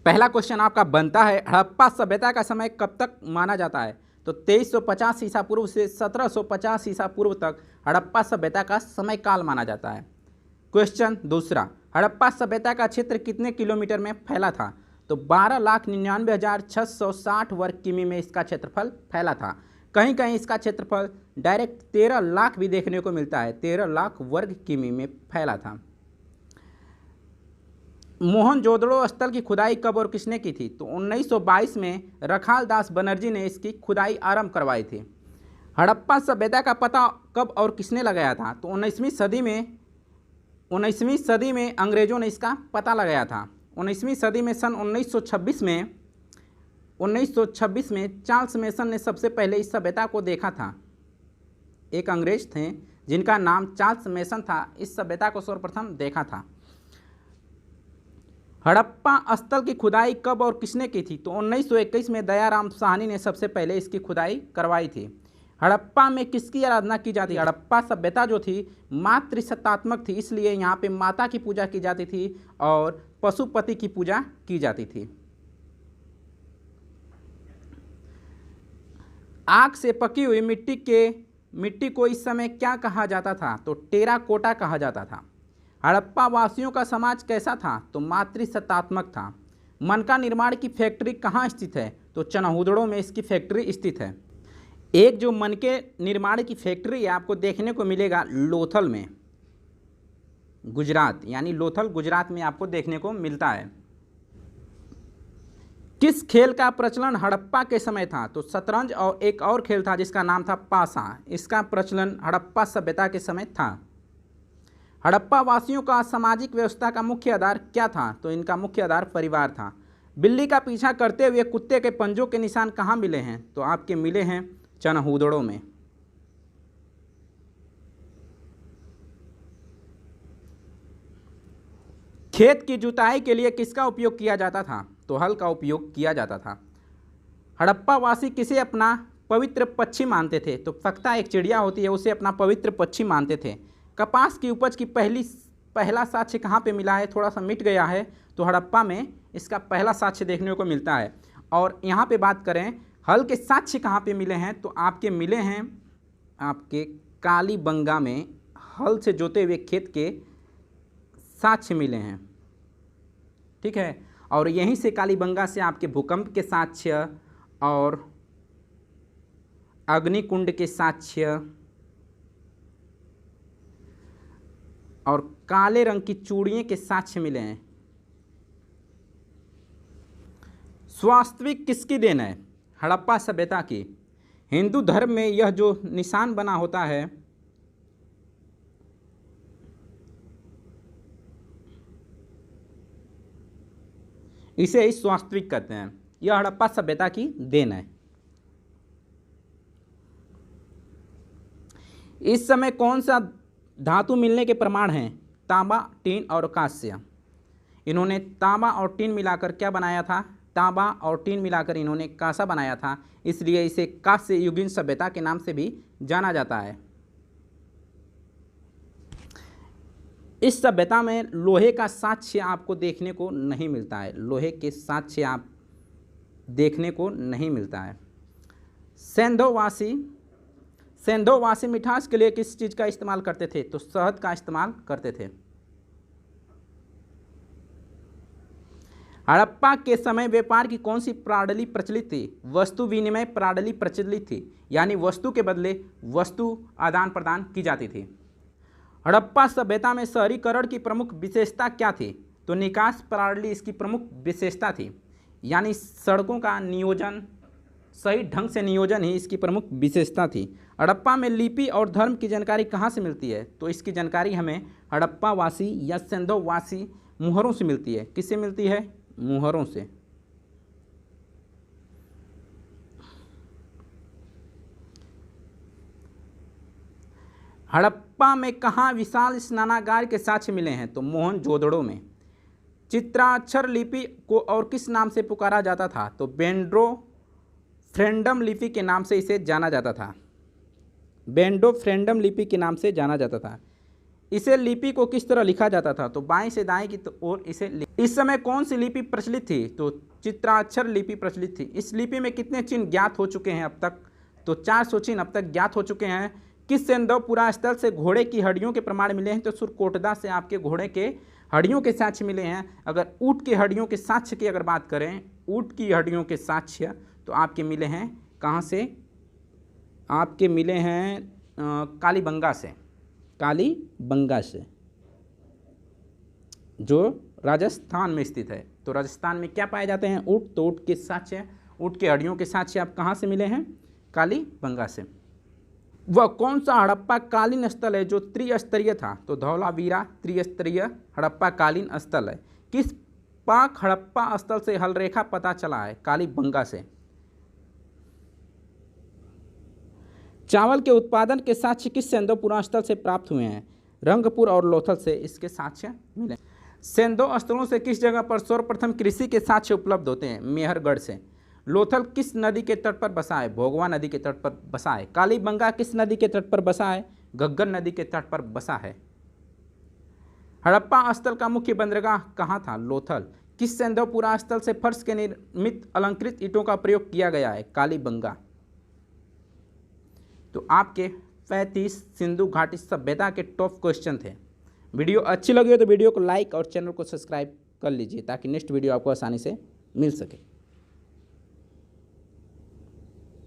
पहला क्वेश्चन आपका बनता है, हड़प्पा सभ्यता का समय कब तक माना जाता है? तो 2350 ईसा पूर्व से 1750 ईसा पूर्व तक हड़प्पा सभ्यता का समय काल माना जाता है। क्वेश्चन दूसरा, हड़प्पा सभ्यता का क्षेत्र कितने किलोमीटर में फैला था? तो 12,99,660 वर्ग किमी में इसका क्षेत्रफल फैला था। कहीं कहीं इसका क्षेत्रफल डायरेक्ट 13 लाख भी देखने को मिलता है, 13 लाख वर्ग किमी में फैला था। मोहनजोदड़ो स्थल की खुदाई कब और किसने की थी? तो 1922 में रखाल दास बनर्जी ने इसकी खुदाई आरंभ करवाई थी। हड़प्पा सभ्यता का पता कब और किसने लगाया था? तो 19वीं सदी में अंग्रेजों ने इसका पता लगाया था। 19वीं सदी में सन 1926 में चार्ल्स मेसन ने सबसे पहले इस सभ्यता को देखा था। एक अंग्रेज थे जिनका नाम चार्ल्स मेसन था, इस सभ्यता को सर्वप्रथम देखा था। हड़प्पा स्थल की खुदाई कब और किसने की थी? तो 1921 में दयाराम साहनी ने सबसे पहले इसकी खुदाई करवाई थी। हड़प्पा में किसकी आराधना की जाती? हड़प्पा सभ्यता जो थी मातृसत्तात्मक थी, इसलिए यहाँ पे माता की पूजा की जाती थी और पशुपति की पूजा की जाती थी। आग से पकी हुई मिट्टी को इस समय क्या कहा जाता था? तो टेराकोटा कहा जाता था। हड़प्पा वासियों का समाज कैसा था? तो मातृसत्तात्मक था। मनका निर्माण की फैक्ट्री कहाँ स्थित है? तो चनहुदड़ों में इसकी फैक्ट्री स्थित है। एक जो मनके निर्माण की फैक्ट्री है आपको देखने को मिलेगा लोथल में, गुजरात, यानी लोथल गुजरात में आपको देखने को मिलता है। किस खेल का प्रचलन हड़प्पा के समय था? तो शतरंज और एक और खेल था जिसका नाम था पासा, इसका प्रचलन हड़प्पा सभ्यता के समय था। हड़प्पा वासियों का सामाजिक व्यवस्था का मुख्य आधार क्या था? तो इनका मुख्य आधार परिवार था। बिल्ली का पीछा करते हुए कुत्ते के पंजों के निशान कहाँ मिले हैं? तो आपके मिले हैं चनहुदड़ों में। खेत की जुताई के लिए किसका उपयोग किया जाता था? तो हल का उपयोग किया जाता था। हड़प्पा वासी किसे अपना पवित्र पक्षी मानते थे? तो फक्ता एक चिड़िया होती है, उसे अपना पवित्र पक्षी मानते थे। कपास की उपज की पहला साक्ष्य कहाँ पे मिला है? थोड़ा सा मिट गया है, तो हड़प्पा में इसका पहला साक्ष्य देखने को मिलता है। और यहाँ पे बात करें हल के साक्ष्य कहाँ पे मिले हैं, तो आपके मिले हैं आपके कालीबंगा में हल से जोते हुए खेत के साक्ष्य मिले हैं, ठीक है। और यहीं से कालीबंगा से आपके भूकंप के साक्ष्य और अग्निकुंड के साक्ष्य और काले रंग की चूड़ियों के साक्ष्य मिले हैं। स्वास्तविक किसकी देन है? हड़प्पा सभ्यता की। हिंदू धर्म में यह जो निशान बना होता है इसे ही स्वास्तविक कहते हैं। यह हड़प्पा सभ्यता की देन है। इस समय कौन सा धातु मिलने के प्रमाण हैं? तांबा, टीन और कांस्य। इन्होंने तांबा और टीन मिलाकर क्या बनाया था? तांबा और टीन मिलाकर इन्होंने कांसा बनाया था, इसलिए इसे कांस्य युगीन सभ्यता के नाम से भी जाना जाता है। इस सभ्यता में लोहे का साक्ष्य आपको देखने को नहीं मिलता है, लोहे के साक्ष्य आप देखने को नहीं मिलता है। सेंधोवासी मिठास के लिए किस चीज़ का इस्तेमाल करते थे? तो शहद का इस्तेमाल करते थे। हड़प्पा के समय व्यापार की कौन सी प्रणाली प्रचलित थी? वस्तु विनिमय प्रणाली प्रचलित थी, यानी वस्तु के बदले वस्तु आदान प्रदान की जाती थी। हड़प्पा सभ्यता में शहरीकरण की प्रमुख विशेषता क्या थी? तो निकास प्रणाली इसकी प्रमुख विशेषता थी, यानी सड़कों का नियोजन, सही ढंग से नियोजन ही इसकी प्रमुख विशेषता थी। हड़प्पा में लिपि और धर्म की जानकारी कहाँ से मिलती है? तो इसकी जानकारी हमें हड़प्पा वासी या सेंधोवासी मुहरों से मिलती है। किससे मिलती है? मुहरों से। हड़प्पा में कहाँ विशाल स्नानागार के साक्ष्य मिले हैं? तो मोहनजोदड़ो में। चित्राक्षर लिपि को और किस नाम से पुकारा जाता था? तो बेंड्रो फ्रेंडम लिपि के नाम से इसे जाना जाता था। बेंडो फ्रेंडम लिपि के नाम से जाना जाता था। इसे लिपि को किस तरह लिखा जाता था? तो बाएं से दाएं की ओर इसे इस समय कौन सी लिपि प्रचलित थी? तो चित्राक्षर लिपि प्रचलित थी। इस लिपि में कितने चिन्ह ज्ञात हो चुके हैं अब तक? तो 400 चिन्ह अब तक ज्ञात हो चुके हैं। किस सेंधवपुरा स्थल से घोड़े की हड्डियों के प्रमाण मिले हैं? तो सुरकोटदा से आपके घोड़े के हड्डियों के साक्ष्य मिले हैं। अगर ऊँट की हड्डियों के साक्ष्य की अगर बात करें, ऊँट की हड्डियों के साक्ष्य तो आपके मिले हैं कहाँ से? आपके मिले हैं कालीबंगा से, कालीबंगा से, जो राजस्थान में स्थित है। तो राजस्थान में क्या पाए जाते हैं? ऊँट। तो ऊँट के साक्ष्य, ऊँट के हड्डियों के साक्ष्य आप कहाँ से मिले हैं? कालीबंगा से। वह कौन सा हड़प्पा कालीन स्थल है जो त्रिस्तरीय था? तो धौलावीरा त्रिस्तरीय हड़प्पा कालीन स्थल है। किस पाक हड़प्पा स्थल से हलरेखा पता चला है? कालीबंगा से। चावल के उत्पादन के साक्ष्य किस सेंधवपुरा स्थल से प्राप्त हुए हैं? रंगपुर और लोथल से इसके साक्ष्य मिले। सेंधव स्थलों से किस जगह पर सर्वप्रथम कृषि के साक्ष्य उपलब्ध होते हैं? मेहरगढ़ से। लोथल किस नदी के तट पर बसा है? भोगवा नदी के तट पर बसा है। कालीबंगा किस नदी के तट पर बसा है? घग्गर नदी के तट पर बसा है। हड़प्पा स्थल का मुख्य बंदरगाह कहाँ था? लोथल। किस सेंधवपुरा स्थल से फर्श के निर्मित अलंकृत ईंटों का प्रयोग किया गया है? कालीबंगा। तो आपके 35 सिंधु घाटी सभ्यता के टॉप क्वेश्चन थे। वीडियो अच्छी लगी हो तो वीडियो को लाइक और चैनल को सब्सक्राइब कर लीजिए ताकि नेक्स्ट वीडियो आपको आसानी से मिल सके।